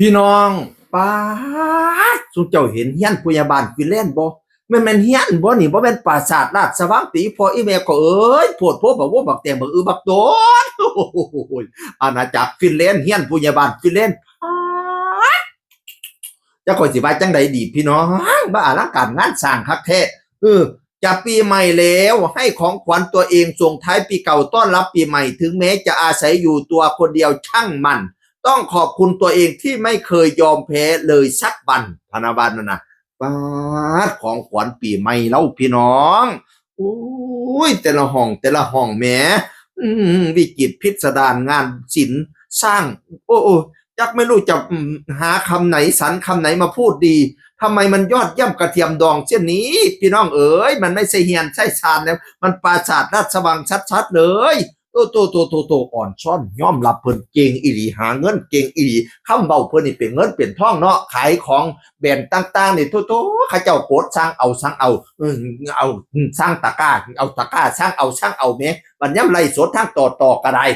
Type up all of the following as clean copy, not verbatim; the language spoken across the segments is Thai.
พี่น้องป้าดสุเจ้าเห็นเฮียนพยาบาลฟินแลนด์บ่แม่นเฮียนบ่นี่บ่แม่นปราสาทราชสว่างตีพออีแม่ก็เอ้ยโพดโพบักโวบักแตงบักบักโดนโอ้ยอาณาจักรฟินแลนด์เฮียนพยาบาลฟินแลนด์จะค่อยสิว่าจังใดดีพี่น้องบ้าอลังการงานสร้างคักแท้จะปีใหม่แล้วให้ของขวัญตัวเองส่งท้ายปีเก่าต้อนรับปีใหม่ถึงแม้จะอาศัยอยู่ตัวคนเดียวช่างมันต้องขอบคุณตัวเองที่ไม่เคยยอมแพ้เลยสักวันพนาบันนะป้าดของขวัญปีใหม่แล้วพี่น้องโอ้ยแต่ละห้องแหมวิจิตรพิสดารงานศิลป์สร้างโอ้จักไม่รู้จะหาคำไหนสรรคำไหนมาพูดดีทำไมมันยอดเยี่ยมกระเทียมดองเช่นนี้พี่น้องเอ๋ยมันไม่ใช่เฮียนใช่ชานแล้วมันปราสาทราชวังชัดๆเลยโตอ่อนช้อนย่อมรับเพิ่นเก่งอีหลีหาเงินเก่งอีหลีคำเบาเพิ่นนี่เป็นเงินเป็นทองเนาะขายของแบรนด์ต่างๆนี่โตข้าเจ้าโกดสร้างเอาเอาสร้างตะกร้าเอาตะกร้าสร้างเอาแม้มันย่ำไรสดทางต่อก็ได้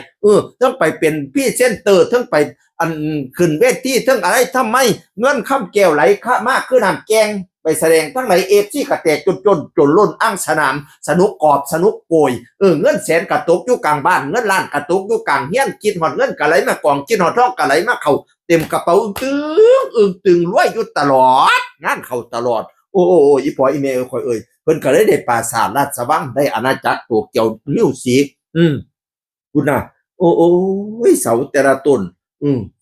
ต้องไปเป็นพี่เซนเตอร์ต้องไปอันขึ้นเวทีทั้งอะไรทำไมเงินข้ามแก้วไหลมากขึ้นน้ำแกงไปแสดงทั้งไหนเอฟซีกระแตกจนล้นอ้างสนามสนุกกอบสนุกโกยเงินแสนกระตุกอยู่กลางบ้านเงินล้านกระตุกอยู่กลางเฮียนกินหอดเงินกะไหลมากองกินหอดทองกะไหลมาเขาเต็มกระเป๋าตึงรวยอยู่ตลอดงานเขาตลอดโอ้อีพออีเมลคอยเพิ่นก็เลยได้ปราสาทราชวังได้อาณาจักรโตเกียวมิวสิกคุณน่ะโอ้ยเสาแต่ละต้น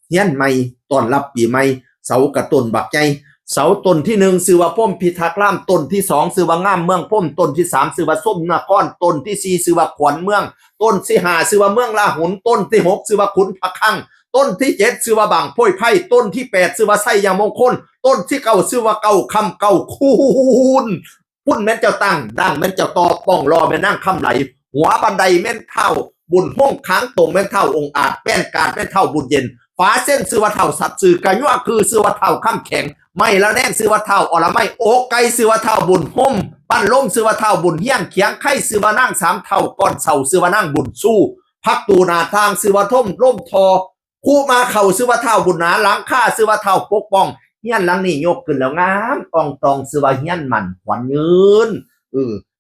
เฮียนใหม่ต้อนรับปีใหม่เสากระต้นบักใหญ่เสาต้นที่หนึ่งชื่อว่าพ่มพิทักษ์ล่ามต้นที่สองชื่อว่างามเมืองพ่มต้นที่สามชื่อว่าส้มนครต้นที่สี่ชื่อว่าขวัญเมืองต้นที่ห้าชื่อว่าเมืองลาหุนต้นที่หกชื่อว่าขุนพะคังต้นที่เจ็ดชื่อว่าบางพ้อยไผ่ต้นที่แปดชื่อว่าไส้ยามงคลต้นที่เก้าชื่อว่าเก้าคำเก้าคูณพุ่นแม่นเจ้าตั้งดังแม่นเจ้าตอป้องรอแม่นั่งคำไหลหัวบันไดแม่นเท่าบุญห้องค้างตรงแม่นเท่าองค์อาจแป้นการแม่นเท่าบุญเย็นฟ้าเส้นซื้อว่าเท่าสัตว์สื่อกระยั่วคือซื้อว่าเท่าข้ามแข็งไม่ละแน่นซื้อว่าเท่าอรไม่โอกไก่ซื้อว่าเท่าบุญห่มปั้นล้มซื้อว่าเท่าบุญเฮี้ยงเขียงไข่ซื้อว่านั่งสามเท่าก้อนเสาซื้อว่านั่งบุญสู้พักตูนาทางซื้อว่าท่มร่มทอคู่มาเข่าซื้อว่าเท่าบุญหนาหลังค่าซื้อว่าเท่าปกป้องเฮี้ยนหลังนี่ยกขึ้นแล้วงามอองตองซื้อว่าเฮี้ยนมันขวัญยืน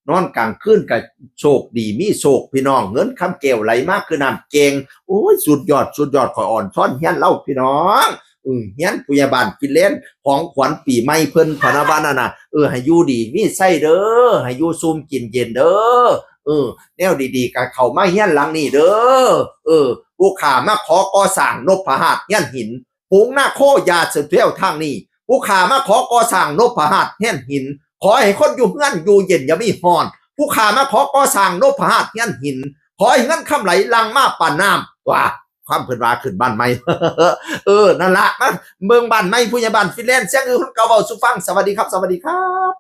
นอนกลางคืนกับโชคดีมีโชคพี่น้องเงินคำเกลไหลมากคือน้ำเกงโอ้ยสุดยอดขออ่อนช้อนเฮียนเล่าพี่น้องเฮียนพยาบาลฟินแลนด์ของขวัญปีใหม่เพิ่นพนาบานน่ะให้อยู่ดีมีไส้เด้อให้อยู่ซุ่มกินเย็นเด้อแนวดีๆกับเขามาเฮียนหลังนี่เด้อผู้ขามาขอก่อสร้างนพหาดเฮียนหินผงหน้าโคยาเสือเที่ยวทางนี้ผู้ขามาขอก่อสร้างนพหาดเฮียนหินขอให้คนอยู่เฮือนอยู่เย็นอย่ามีฮ้อนผู้ขามาขอก่อสร้างนพหาดเฮียนหินขอให้เงินคำไหลลังมาป่านน้ำว่าความเพิ่นว่าขึ้นบ้านใหม่นั่นละมาเมืองบ้านใหม่ผู้ใหญ่บ้านฟินแลนด์เสียงคนเก่าเว้าสู่ฟังสวัสดีครับ